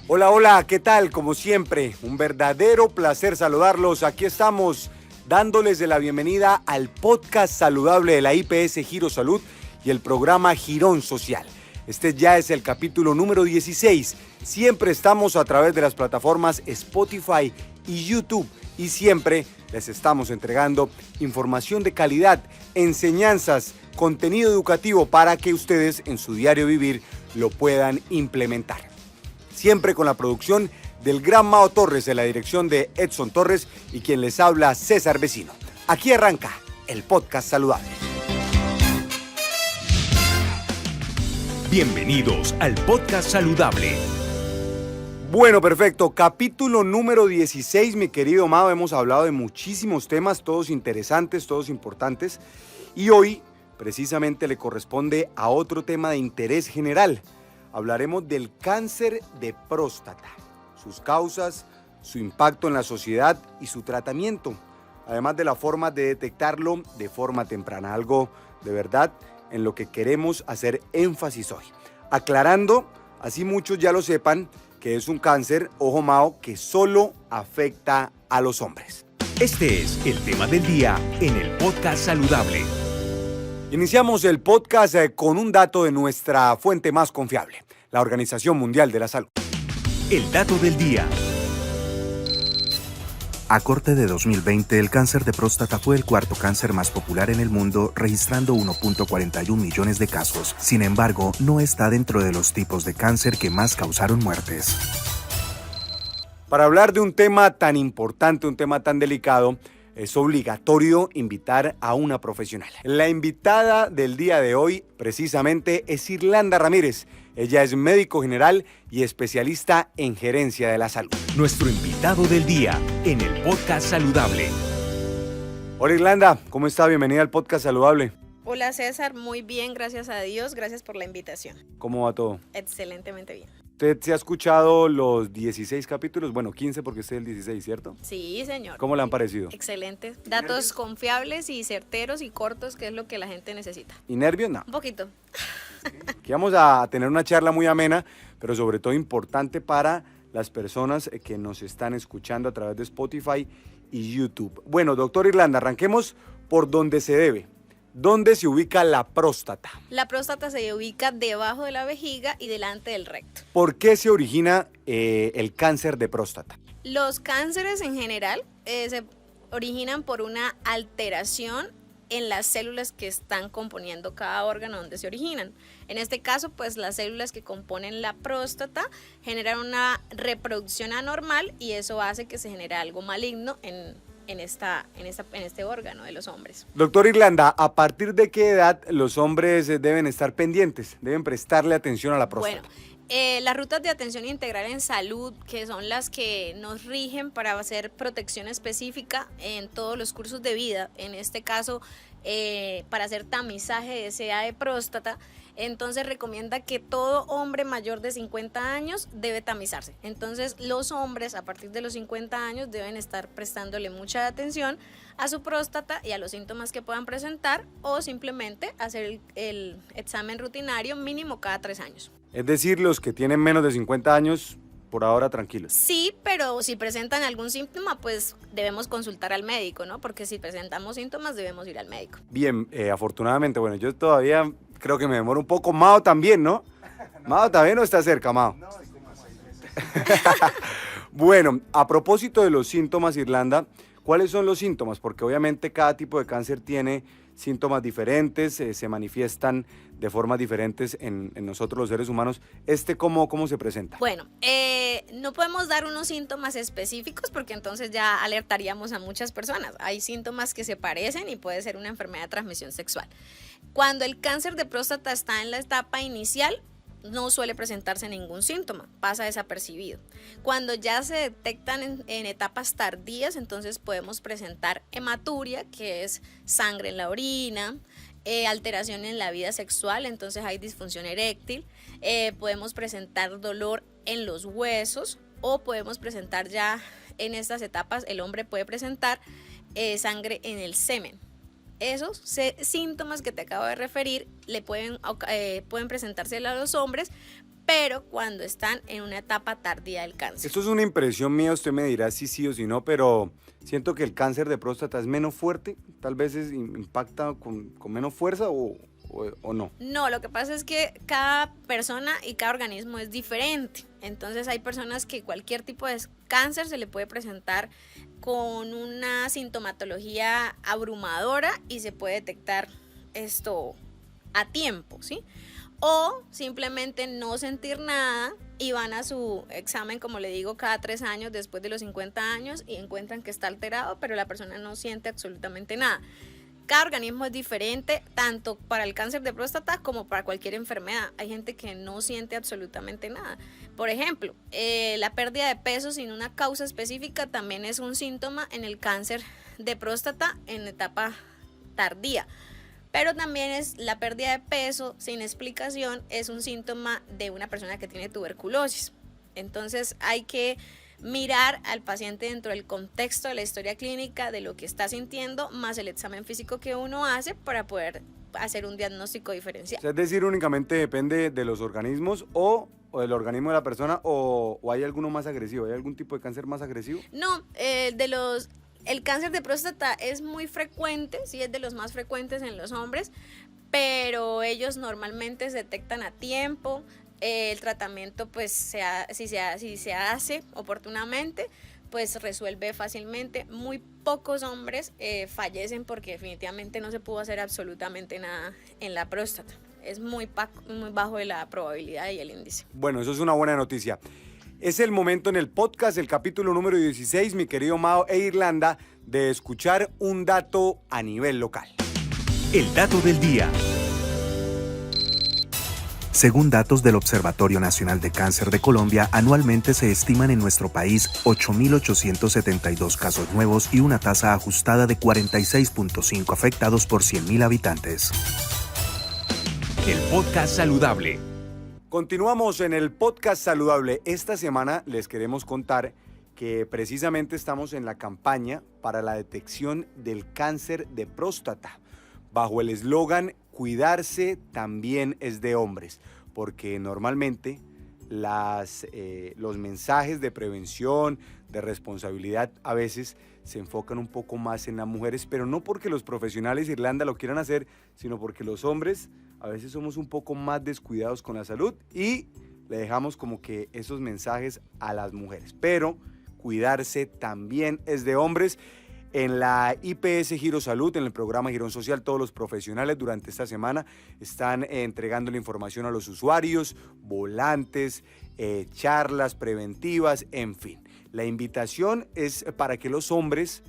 Hola, hola, ¿qué tal? Como siempre, un verdadero placer saludarlos. Aquí estamos dándoles la bienvenida al podcast saludable de la IPS Giro Salud y el programa Girón Social. Este ya es el capítulo número 16. Siempre estamos a través de las plataformas Spotify y YouTube y siempre les estamos entregando información de calidad, enseñanzas, contenido educativo para que ustedes en su diario vivir lo puedan implementar. Siempre con la producción del gran Mao Torres, de la dirección de Edson Torres y quien les habla César Vecino. Aquí arranca el podcast saludable. Bienvenidos al podcast saludable. Bueno, perfecto. Capítulo número 16, mi querido Mao. Hemos hablado de muchísimos temas, todos interesantes, todos importantes. Y hoy, precisamente, le corresponde a otro tema de interés general. Hablaremos del cáncer de próstata, sus causas, su impacto en la sociedad y su tratamiento, además de la forma de detectarlo de forma temprana, algo de verdad en lo que queremos hacer énfasis hoy. Aclarando, así muchos ya lo sepan, que es un cáncer, ojo Mao, que solo afecta a los hombres. Este es el tema del día en el podcast saludable. Iniciamos el podcast con un dato de nuestra fuente más confiable, la Organización Mundial de la Salud. El dato del día. A corte de 2020, el cáncer de próstata fue el cuarto cáncer más popular en el mundo, registrando 1.41 millones de casos. Sin embargo, no está dentro de los tipos de cáncer que más causaron muertes. Para hablar de un tema tan importante, un tema tan delicado, es obligatorio invitar a una profesional. La invitada del día de hoy, precisamente, es Irlanda Ramírez. Ella es médico general y especialista en gerencia de la salud. Nuestro invitado del día en el podcast saludable. Hola Irlanda, ¿cómo está? Bienvenida al podcast saludable. Hola César, muy bien, gracias a Dios, gracias por la invitación. ¿Cómo va todo? Excelentemente bien. ¿Usted se ha escuchado los 16 capítulos? Bueno, 15 porque este es el 16, ¿cierto? Sí, señor. ¿Cómo le han parecido? Excelente. Datos confiables y certeros y cortos, que es lo que la gente necesita. ¿Y nervios? No. Un poquito. Aquí vamos a tener una charla muy amena, pero sobre todo importante para las personas que nos están escuchando a través de Spotify y YouTube. Bueno, doctor Irlanda, arranquemos por donde se debe. ¿Dónde se ubica la próstata? La próstata se ubica debajo de la vejiga y delante del recto. ¿Por qué se origina el cáncer de próstata? Los cánceres en general se originan por una alteración en las células que están componiendo cada órgano donde se originan. En este caso, pues las células que componen la próstata generan una reproducción anormal y eso hace que se genere algo maligno en este órgano de los hombres. Doctor Irlanda, ¿a partir de qué edad los hombres deben estar pendientes, deben prestarle atención a la próstata? Bueno, las rutas de atención integral en salud, que son las que nos rigen para hacer protección específica en todos los cursos de vida, en este caso para hacer tamizaje de SEA de próstata, entonces recomienda que todo hombre mayor de 50 años debe tamizarse. Entonces los hombres a partir de los 50 años deben estar prestándole mucha atención a su próstata y a los síntomas que puedan presentar o simplemente hacer el examen rutinario mínimo cada 3 años. Es decir, los que tienen menos de 50 años, por ahora tranquilos. Sí, pero si presentan algún síntoma, pues debemos consultar al médico, ¿no? Porque si presentamos síntomas, debemos ir al médico. Bien, afortunadamente, bueno, yo todavía creo que me demoro un poco. Mao también, ¿no? Mao también no está cerca, Mao. No, es como 6 meses. Bueno, a propósito de los síntomas, Irlanda, ¿cuáles son los síntomas? Porque obviamente cada tipo de cáncer tiene síntomas diferentes, se manifiestan de formas diferentes en nosotros los seres humanos. ¿Cómo se presenta? Bueno, no podemos dar unos síntomas específicos porque entonces ya alertaríamos a muchas personas. Hay síntomas que se parecen y puede ser una enfermedad de transmisión sexual. Cuando el cáncer de próstata está en la etapa inicial, no suele presentarse ningún síntoma, pasa desapercibido. Cuando ya se detectan en etapas tardías, entonces podemos presentar hematuria, que es sangre en la orina, alteración en la vida sexual, entonces hay disfunción eréctil, podemos presentar dolor en los huesos o podemos presentar ya en estas etapas, el hombre puede presentar sangre en el semen. Esos síntomas que te acabo de referir pueden presentarse a los hombres, pero cuando están en una etapa tardía del cáncer. Esto es una impresión mía, usted me dirá si sí o si no, pero siento que el cáncer de próstata es menos fuerte, tal vez impacta con menos fuerza o no. No, lo que pasa es que cada persona y cada organismo es diferente. Entonces hay personas que cualquier tipo de cáncer se le puede presentar con una sintomatología abrumadora y se puede detectar esto a tiempo, ¿sí? O simplemente no sentir nada y van a su examen, como le digo, cada 3 años después de los 50 años y encuentran que está alterado, pero la persona no siente absolutamente nada. Cada organismo es diferente, tanto para el cáncer de próstata como para cualquier enfermedad. Hay gente que no siente absolutamente nada. Por ejemplo, la pérdida de peso sin una causa específica también es un síntoma en el cáncer de próstata en etapa tardía. Pero también es la pérdida de peso sin explicación, es un síntoma de una persona que tiene tuberculosis. Entonces hay que mirar al paciente dentro del contexto de la historia clínica de lo que está sintiendo, más el examen físico que uno hace para poder hacer un diagnóstico diferencial. Es decir, únicamente depende de los organismos o del organismo de la persona o hay alguno más agresivo, ¿hay algún tipo de cáncer más agresivo? No, el cáncer de próstata es muy frecuente, sí es de los más frecuentes en los hombres, pero ellos normalmente se detectan a tiempo. El tratamiento, pues, si se hace oportunamente, pues resuelve fácilmente. Muy pocos hombres fallecen porque definitivamente no se pudo hacer absolutamente nada en la próstata. Es muy bajo la probabilidad y el índice. Bueno, eso es una buena noticia. Es el momento en el podcast, el capítulo número 16, mi querido Mao e Irlanda, de escuchar un dato a nivel local. El dato del día. Según datos del Observatorio Nacional de Cáncer de Colombia, anualmente se estiman en nuestro país 8.872 casos nuevos y una tasa ajustada de 46.5 afectados por 100.000 habitantes. El podcast saludable. Continuamos en el podcast saludable. Esta semana les queremos contar que precisamente estamos en la campaña para la detección del cáncer de próstata, bajo el eslogan "Cuidarse también es de hombres", porque normalmente los mensajes de prevención, de responsabilidad, a veces se enfocan un poco más en las mujeres, pero no porque los profesionales de Irlanda lo quieran hacer, sino porque los hombres a veces somos un poco más descuidados con la salud y le dejamos como que esos mensajes a las mujeres. Pero cuidarse también es de hombres. En la IPS Giro Salud, en el programa Girón Social, todos los profesionales durante esta semana están entregando la información a los usuarios, volantes, charlas preventivas, en fin. La invitación es para que los hombres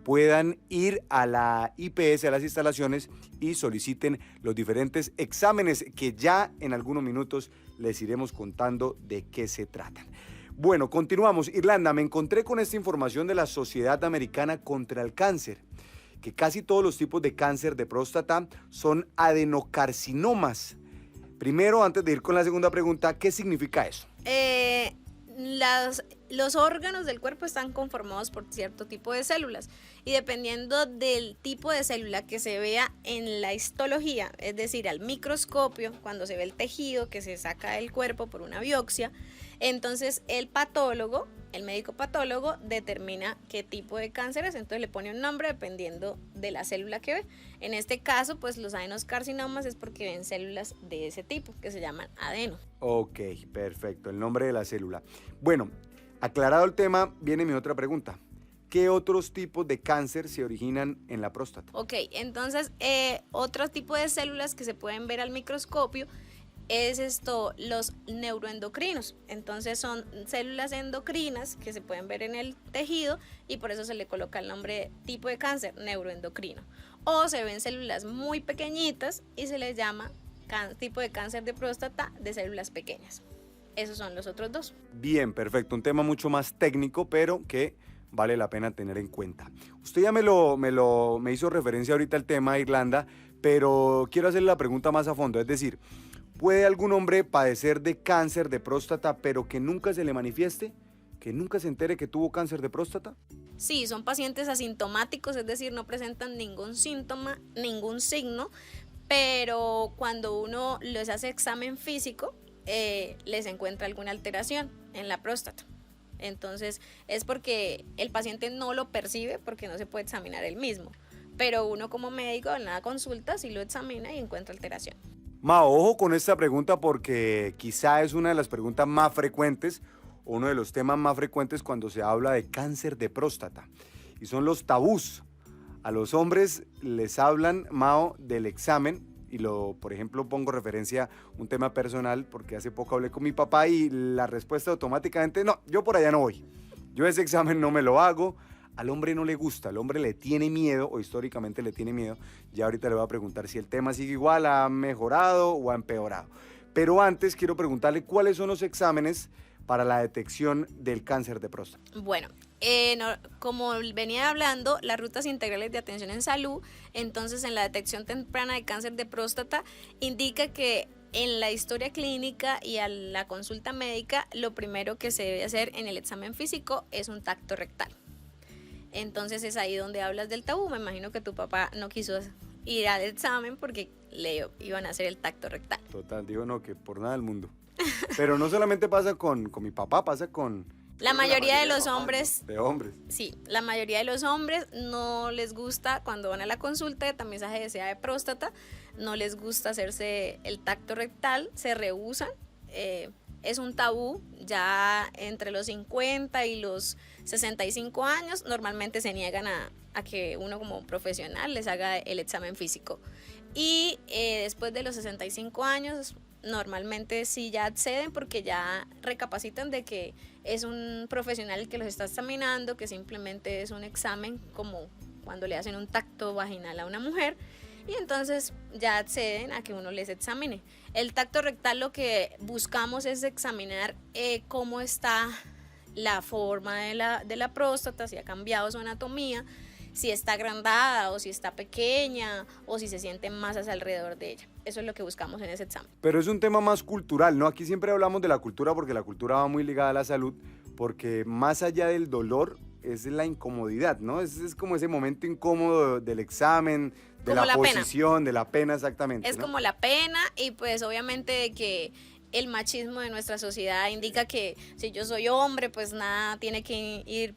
puedan ir a la IPS, a las instalaciones, y soliciten los diferentes exámenes que ya en algunos minutos les iremos contando de qué se tratan. Bueno, continuamos. Irlanda, me encontré con esta información de la Sociedad Americana contra el Cáncer, que casi todos los tipos de cáncer de próstata son adenocarcinomas. Primero, antes de ir con la segunda pregunta, ¿qué significa eso? Los órganos del cuerpo están conformados por cierto tipo de células y dependiendo del tipo de célula que se vea en la histología, es decir, al microscopio, cuando se ve el tejido que se saca del cuerpo por una biopsia, entonces el patólogo, el médico patólogo, determina qué tipo de cáncer es, entonces le pone un nombre dependiendo de la célula que ve. En este caso, pues los adenocarcinomas es porque ven células de ese tipo, que se llaman adeno. Ok, perfecto, el nombre de la célula. Bueno, aclarado el tema, viene mi otra pregunta. ¿Qué otros tipos de cáncer se originan en la próstata? Ok, entonces otro tipo de células que se pueden ver al microscopio es los neuroendocrinos. Entonces son células endocrinas que se pueden ver en el tejido y por eso se le coloca el nombre tipo de cáncer, neuroendocrino. O se ven células muy pequeñitas y se les llama tipo de cáncer de próstata de células pequeñas. Esos son los otros dos. Bien, perfecto. Un tema mucho más técnico, pero que vale la pena tener en cuenta. Usted ya me hizo referencia ahorita al tema de Irlanda, pero quiero hacerle la pregunta más a fondo. Es decir, ¿puede algún hombre padecer de cáncer de próstata, pero que nunca se le manifieste? ¿Que nunca se entere que tuvo cáncer de próstata? Sí, son pacientes asintomáticos, es decir, no presentan ningún síntoma, ningún signo, pero cuando uno les hace examen físico, les encuentra alguna alteración en la próstata. Entonces es porque el paciente no lo percibe porque no se puede examinar él mismo, pero uno como médico en la consulta sí lo examina y encuentra alteración. Mao, ojo con esta pregunta porque quizá es una de las preguntas más frecuentes, uno de los temas más frecuentes cuando se habla de cáncer de próstata, y son los tabús. A los hombres les hablan, Mao, del examen, y por ejemplo, pongo referencia a un tema personal porque hace poco hablé con mi papá y la respuesta automáticamente, no, yo por allá no voy, yo ese examen no me lo hago. Al hombre no le gusta, al hombre le tiene miedo, o históricamente le tiene miedo. Ya ahorita le voy a preguntar si el tema sigue igual, ha mejorado o ha empeorado. Pero antes quiero preguntarle cuáles son los exámenes para la detección del cáncer de próstata. Bueno, como venía hablando, las rutas integrales de atención en salud, entonces en la detección temprana de cáncer de próstata, indica que en la historia clínica y a la consulta médica, lo primero que se debe hacer en el examen físico es un tacto rectal. Entonces es ahí donde hablas del tabú. Me imagino que tu papá no quiso ir al examen porque le iban a hacer el tacto rectal. Total, digo no, que por nada del mundo. Pero no solamente pasa con mi papá, pasa con... La mayoría de los hombres... De hombres. Sí, la mayoría de los hombres no les gusta cuando van a la consulta de tamizaje de SEA de próstata, no les gusta hacerse el tacto rectal, se rehúsan. Es un tabú, ya entre los 50 y los 65 años normalmente se niegan a que uno como profesional les haga el examen físico. Y después de los 65 años normalmente sí ya acceden porque ya recapacitan de que es un profesional el que los está examinando, que simplemente es un examen como cuando le hacen un tacto vaginal a una mujer, y entonces ya acceden a que uno les examine. El tacto rectal lo que buscamos es examinar cómo está la forma de la próstata, si ha cambiado su anatomía, si está agrandada o si está pequeña o si se sienten masas alrededor de ella. Eso es lo que buscamos en ese examen. Pero es un tema más cultural, ¿no? Aquí siempre hablamos de la cultura porque la cultura va muy ligada a la salud, porque más allá del dolor es la incomodidad, ¿no? Es como ese momento incómodo del examen, de la posición, de la pena, exactamente. Es ¿no? como la pena, y pues obviamente de que el machismo de nuestra sociedad indica que si yo soy hombre, pues nada tiene que ir,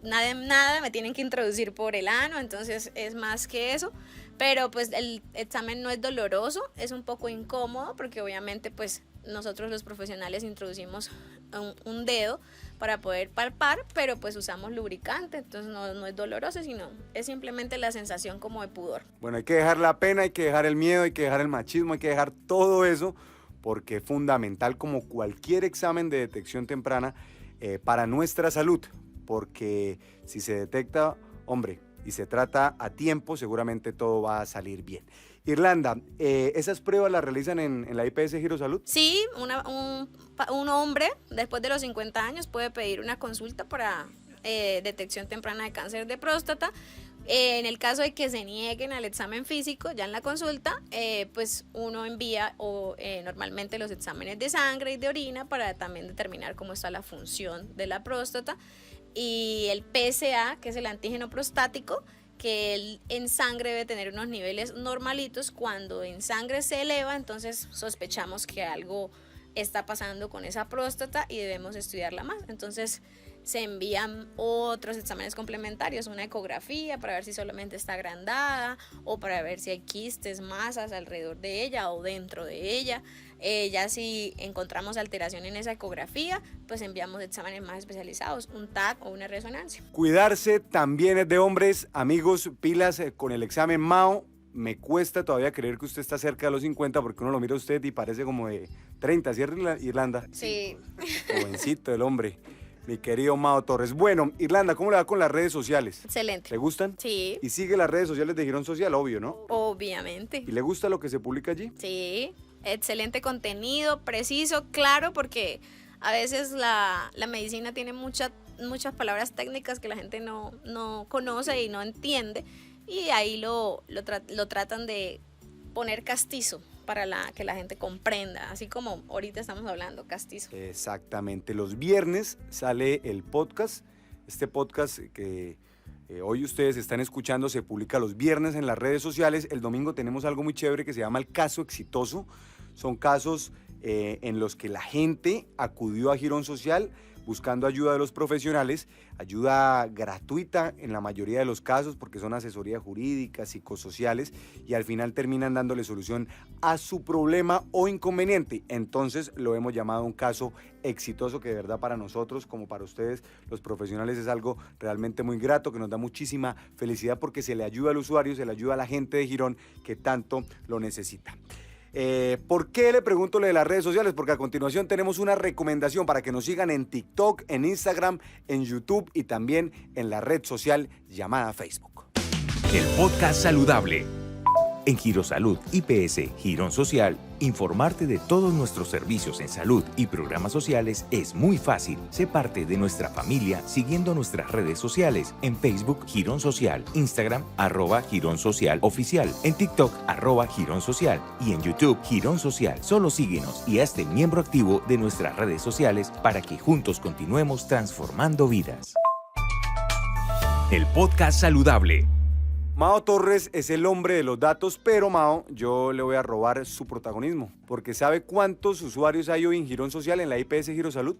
nada me tienen que introducir por el ano, entonces es más que eso. Pero pues el examen no es doloroso, es un poco incómodo porque obviamente pues nosotros los profesionales introducimos un dedo para poder palpar, pero pues usamos lubricante, entonces no es doloroso, sino es simplemente la sensación como de pudor. Bueno, hay que dejar la pena, hay que dejar el miedo, hay que dejar el machismo, hay que dejar todo eso, porque es fundamental como cualquier examen de detección temprana para nuestra salud, porque si se detecta, hombre, y se trata a tiempo, seguramente todo va a salir bien. Irlanda, ¿esas pruebas las realizan en la IPS Girosalud? Sí, un hombre después de los 50 años puede pedir una consulta para detección temprana de cáncer de próstata. En el caso de que se nieguen al examen físico, ya en la consulta, pues uno envía normalmente los exámenes de sangre y de orina para también determinar cómo está la función de la próstata. Y el PSA, que es el antígeno prostático, que en sangre debe tener unos niveles normalitos. Cuando en sangre se eleva, entonces sospechamos que algo está pasando con esa próstata y debemos estudiarla más. Entonces se envían otros exámenes complementarios, una ecografía para ver si solamente está agrandada o para ver si hay quistes, masas alrededor de ella o dentro de ella. Ya si encontramos alteración en esa ecografía, pues enviamos exámenes más especializados, un TAC o una resonancia. Cuidarse también es de hombres. Amigos, pilas con el examen Mao. Me cuesta todavía creer que usted está cerca de los 50 porque uno lo mira a usted y parece como de 30, ¿cierto, Irlanda? Sí. Jovencito el hombre. Mi querido Mao Torres. Bueno, Irlanda, ¿cómo le va con las redes sociales? Excelente. ¿Le gustan? Sí. Y sigue las redes sociales de Girón Social, obvio, ¿no? Obviamente. ¿Y le gusta lo que se publica allí? Sí, excelente contenido, preciso, claro, porque a veces la medicina tiene muchas palabras técnicas que la gente no conoce y no entiende, y ahí lo tratan de poner castizo para que la gente comprenda, así como ahorita estamos hablando, castizo. Exactamente, los viernes sale el podcast, este podcast que hoy ustedes están escuchando se publica los viernes en las redes sociales. El domingo tenemos algo muy chévere que se llama el caso exitoso, son casos en los que la gente acudió a Girón Social buscando ayuda de los profesionales, ayuda gratuita en la mayoría de los casos porque son asesorías jurídicas, psicosociales y al final terminan dándole solución a su problema o inconveniente. Entonces lo hemos llamado un caso exitoso que de verdad para nosotros como para ustedes los profesionales es algo realmente muy grato, que nos da muchísima felicidad porque se le ayuda al usuario, se le ayuda a la gente de Girón que tanto lo necesita. ¿Por qué le pregunto lo de las redes sociales? Porque a continuación tenemos una recomendación para que nos sigan en TikTok, en Instagram, en YouTube y también en la red social llamada Facebook. El podcast saludable. En Girosalud IPS Girón Social, informarte de todos nuestros servicios en salud y programas sociales es muy fácil. Sé parte de nuestra familia siguiendo nuestras redes sociales. En Facebook, Girón Social, Instagram, @Girón Social Oficial, en TikTok, @Girón Social y en YouTube, Girón Social. Solo síguenos y hazte miembro activo de nuestras redes sociales para que juntos continuemos transformando vidas. El podcast saludable. Mao Torres es el hombre de los datos, pero Mao, yo le voy a robar su protagonismo, porque ¿sabe cuántos usuarios hay hoy en Girón Social en la IPS Girosalud?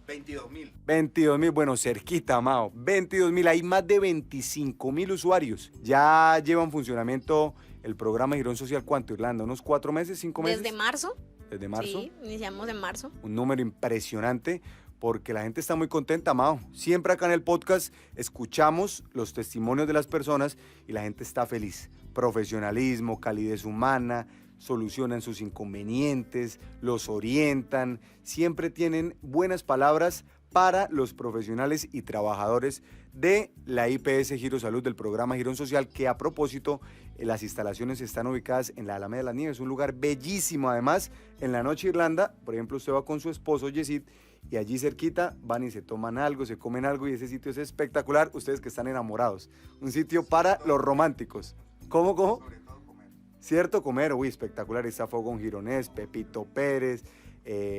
22.000. 22.000, bueno, cerquita, Mao. 22.000, hay más de 25.000 usuarios. Ya lleva en funcionamiento el programa Girón Social, ¿cuánto, Irlanda? ¿Unos 4 meses, 5 meses? Desde marzo. ¿Desde marzo? Sí, iniciamos en marzo. Un número impresionante porque la gente está muy contenta, Mao. Siempre acá en el podcast escuchamos los testimonios de las personas y la gente está feliz. Profesionalismo, calidez humana, solucionan sus inconvenientes, los orientan, siempre tienen buenas palabras para los profesionales y trabajadores de la IPS Girosalud, del programa Girón Social, que a propósito, las instalaciones están ubicadas en la Alameda de las Nieves, un lugar bellísimo. Además, en la noche Irlanda, por ejemplo, usted va con su esposo Yesid y allí cerquita van y se toman algo, se comen algo y ese sitio es espectacular, ustedes que están enamorados. Un sitio para los románticos. ¿Cómo? Sobre todo comer. Cierto, comer, uy, espectacular. Está Fogón Gironés, Pepito Pérez,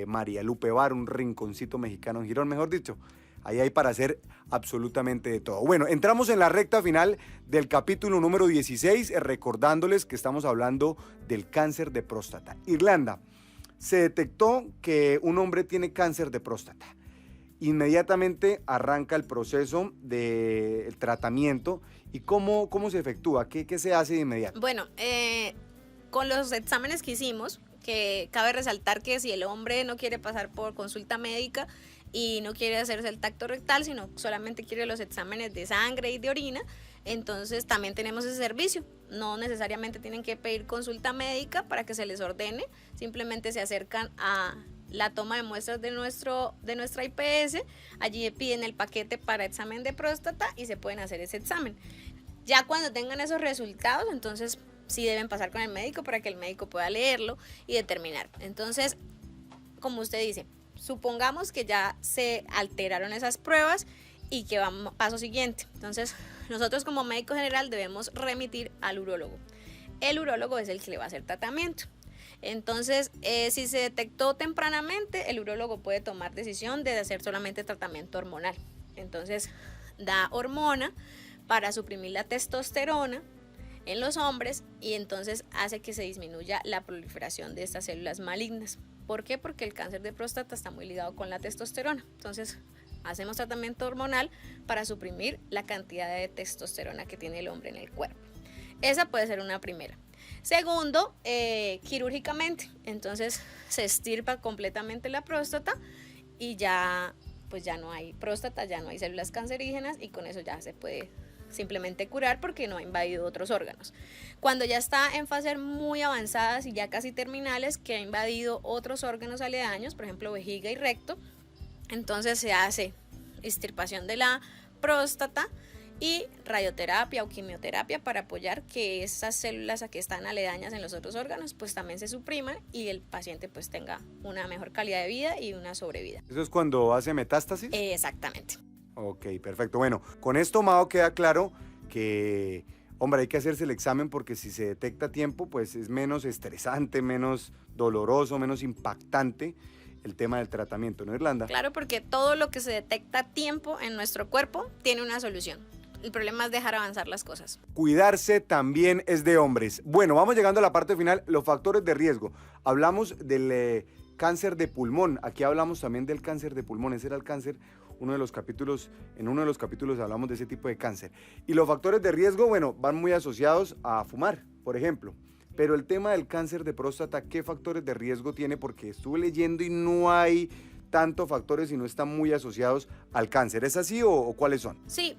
María Lupe Bar, un rinconcito mexicano en Girón, mejor dicho. Ahí hay para hacer absolutamente de todo. Bueno, entramos en la recta final del capítulo número 16, recordándoles que estamos hablando del cáncer de próstata. Irlanda, se detectó que un hombre tiene cáncer de próstata. Inmediatamente arranca el proceso del tratamiento. ¿Y cómo se efectúa? ¿Qué se hace de inmediato? Bueno, con los exámenes que hicimos, que cabe resaltar que si el hombre no quiere pasar por consulta médica y no quiere hacerse el tacto rectal, sino solamente quiere los exámenes de sangre y de orina, entonces también tenemos ese servicio. No necesariamente tienen que pedir consulta médica para que se les ordene, simplemente se acercan a la toma de muestras de nuestra IPS, allí piden el paquete para examen de próstata y se pueden hacer ese examen. Ya cuando tengan esos resultados, entonces sí deben pasar con el médico para que el médico pueda leerlo y determinar. Entonces, como usted dice, supongamos que ya se alteraron esas pruebas y que vamos paso siguiente. Entonces, nosotros como médico general debemos remitir al urólogo. El urólogo es el que le va a hacer tratamiento. Entonces, si se detectó tempranamente, el urólogo puede tomar decisión de hacer solamente tratamiento hormonal. Entonces, da hormona para suprimir la testosterona en los hombres y entonces hace que se disminuya la proliferación de estas células malignas. ¿Por qué? Porque el cáncer de próstata está muy ligado con la testosterona. Entonces, hacemos tratamiento hormonal para suprimir la cantidad de testosterona que tiene el hombre en el cuerpo. Esa puede ser una primera. Segundo, quirúrgicamente. Entonces, se extirpa completamente la próstata y ya, pues ya no hay próstata, ya no hay células cancerígenas y con eso ya se puede simplemente curar porque no ha invadido otros órganos. Cuando ya está en fases muy avanzadas y ya casi terminales, que ha invadido otros órganos aledaños, por ejemplo vejiga y recto, entonces se hace extirpación de la próstata y radioterapia o quimioterapia para apoyar que esas células que están aledañas en los otros órganos pues también se supriman y el paciente pues tenga una mejor calidad de vida y una sobrevida. ¿Eso es cuando hace metástasis? Exactamente. Ok, perfecto. Bueno, con esto, Mao, queda claro que, hombre, hay que hacerse el examen porque si se detecta a tiempo, pues es menos estresante, menos doloroso, menos impactante el tema del tratamiento, ¿no, Irlanda? Claro, porque todo lo que se detecta a tiempo en nuestro cuerpo tiene una solución. El problema es dejar avanzar las cosas. Cuidarse también es de hombres. Bueno, vamos llegando a la parte final, los factores de riesgo. Hablamos del cáncer de pulmón. Aquí hablamos también del cáncer de pulmón. Ese era el cáncer, en uno de los capítulos hablamos de ese tipo de cáncer. Y los factores de riesgo, bueno, van muy asociados a fumar, por ejemplo. Pero el tema del cáncer de próstata, ¿qué factores de riesgo tiene? Porque estuve leyendo y no hay tantos factores y no están muy asociados al cáncer. ¿Es así o cuáles son? Sí,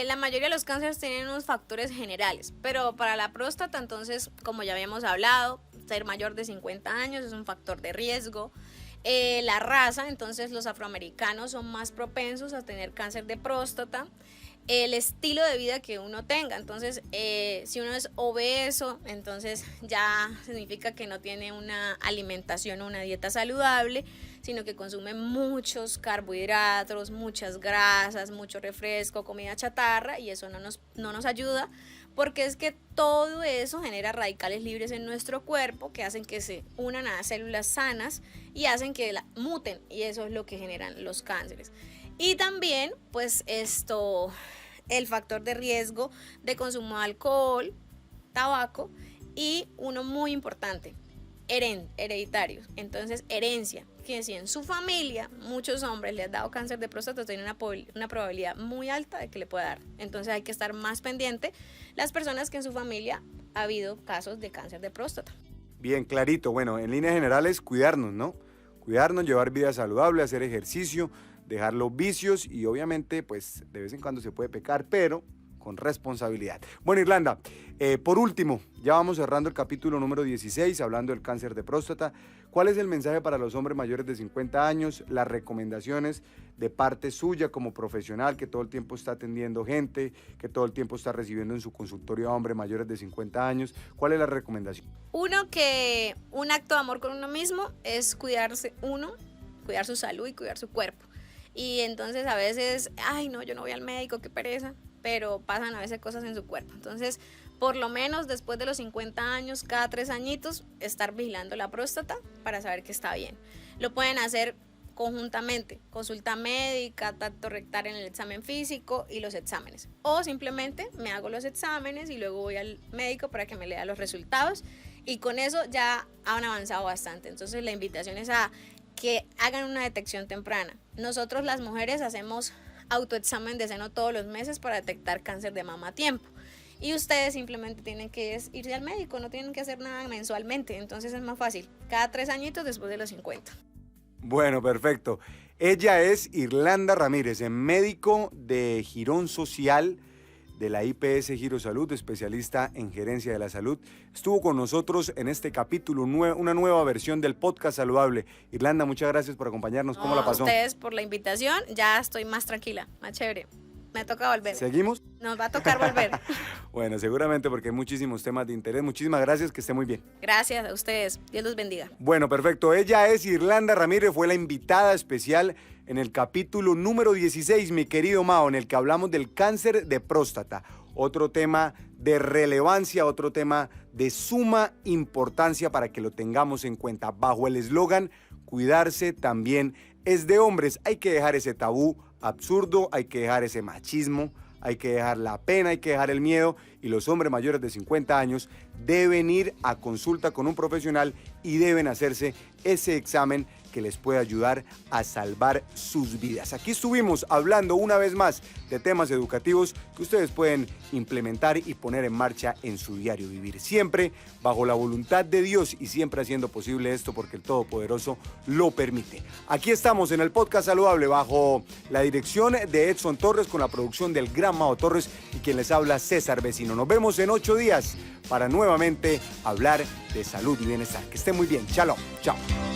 la mayoría de los cánceres tienen unos factores generales, pero para la próstata, entonces, como ya habíamos hablado, ser mayor de 50 años es un factor de riesgo. La raza, entonces los afroamericanos son más propensos a tener cáncer de próstata. El estilo de vida que uno tenga, entonces si uno es obeso, entonces ya significa que no tiene una alimentación o una dieta saludable, sino que consume muchos carbohidratos, muchas grasas, mucho refresco, comida chatarra, y eso no nos ayuda, porque es que todo eso genera radicales libres en nuestro cuerpo que hacen que se unan a células sanas y hacen que muten, y eso es lo que generan los cánceres. Y también, pues el factor de riesgo de consumo de alcohol, tabaco y uno muy importante, hereditario. Entonces, herencia, que si en su familia muchos hombres les han dado cáncer de próstata, tienen una probabilidad muy alta de que le pueda dar. Entonces hay que estar más pendiente las personas que en su familia ha habido casos de cáncer de próstata. Bien, clarito. Bueno, en líneas generales, cuidarnos, ¿no? Cuidarnos, llevar vida saludable, hacer ejercicio, dejar los vicios y obviamente pues de vez en cuando se puede pecar, pero con responsabilidad. Bueno, Irlanda, por último, ya vamos cerrando el capítulo número 16 hablando del cáncer de próstata. ¿Cuál es el mensaje para los hombres mayores de 50 años? Las recomendaciones de parte suya como profesional que todo el tiempo está atendiendo gente, que todo el tiempo está recibiendo en su consultorio a hombres mayores de 50 años. ¿Cuál es la recomendación? Un acto de amor con uno mismo es cuidarse uno, cuidar su salud y cuidar su cuerpo. Y entonces a veces, ay no, yo no voy al médico, qué pereza, pero pasan a veces cosas en su cuerpo. Entonces, por lo menos después de los 50 años, cada 3 añitos, estar vigilando la próstata para saber que está bien. Lo pueden hacer conjuntamente, consulta médica, tacto rectal en el examen físico y los exámenes. O simplemente me hago los exámenes y luego voy al médico para que me lea los resultados. Y con eso ya han avanzado bastante. Entonces la invitación es a que hagan una detección temprana. Nosotros las mujeres hacemos autoexamen de seno todos los meses para detectar cáncer de mama a tiempo. Y ustedes simplemente tienen que irse al médico, no tienen que hacer nada mensualmente. Entonces es más fácil, cada 3 añitos después de los 50. Bueno, perfecto. Ella es Irlanda Ramírez, médico de Girón Social de la IPS Giro Salud, especialista en gerencia de la salud. Estuvo con nosotros en este capítulo, una nueva versión del podcast saludable. Irlanda, muchas gracias por acompañarnos. ¿Cómo la pasó? A ustedes por la invitación, ya estoy más tranquila, más chévere. Me toca volver. ¿Seguimos? Nos va a tocar volver. Bueno, seguramente porque hay muchísimos temas de interés. Muchísimas gracias, que esté muy bien. Gracias a ustedes, Dios los bendiga. Bueno, perfecto. Ella es Irlanda Ramírez, fue la invitada especial en el capítulo número 16, mi querido Mao, en el que hablamos del cáncer de próstata. Otro tema de relevancia, otro tema de suma importancia para que lo tengamos en cuenta. Bajo el eslogan, cuidarse también es de hombres. Hay que dejar ese tabú absurdo, hay que dejar ese machismo, hay que dejar la pena, hay que dejar el miedo, y los hombres mayores de 50 años deben ir a consulta con un profesional y deben hacerse ese examen que les puede ayudar a salvar sus vidas. Aquí estuvimos hablando una vez más de temas educativos que ustedes pueden implementar y poner en marcha en su diario vivir, siempre bajo la voluntad de Dios y siempre haciendo posible esto porque el Todopoderoso lo permite. Aquí estamos en el podcast saludable bajo la dirección de Edson Torres, con la producción del gran Mao Torres y quien les habla, César Vecino. Nos vemos en 8 días para nuevamente hablar de salud y bienestar. Que estén muy bien. Shalom. Chao.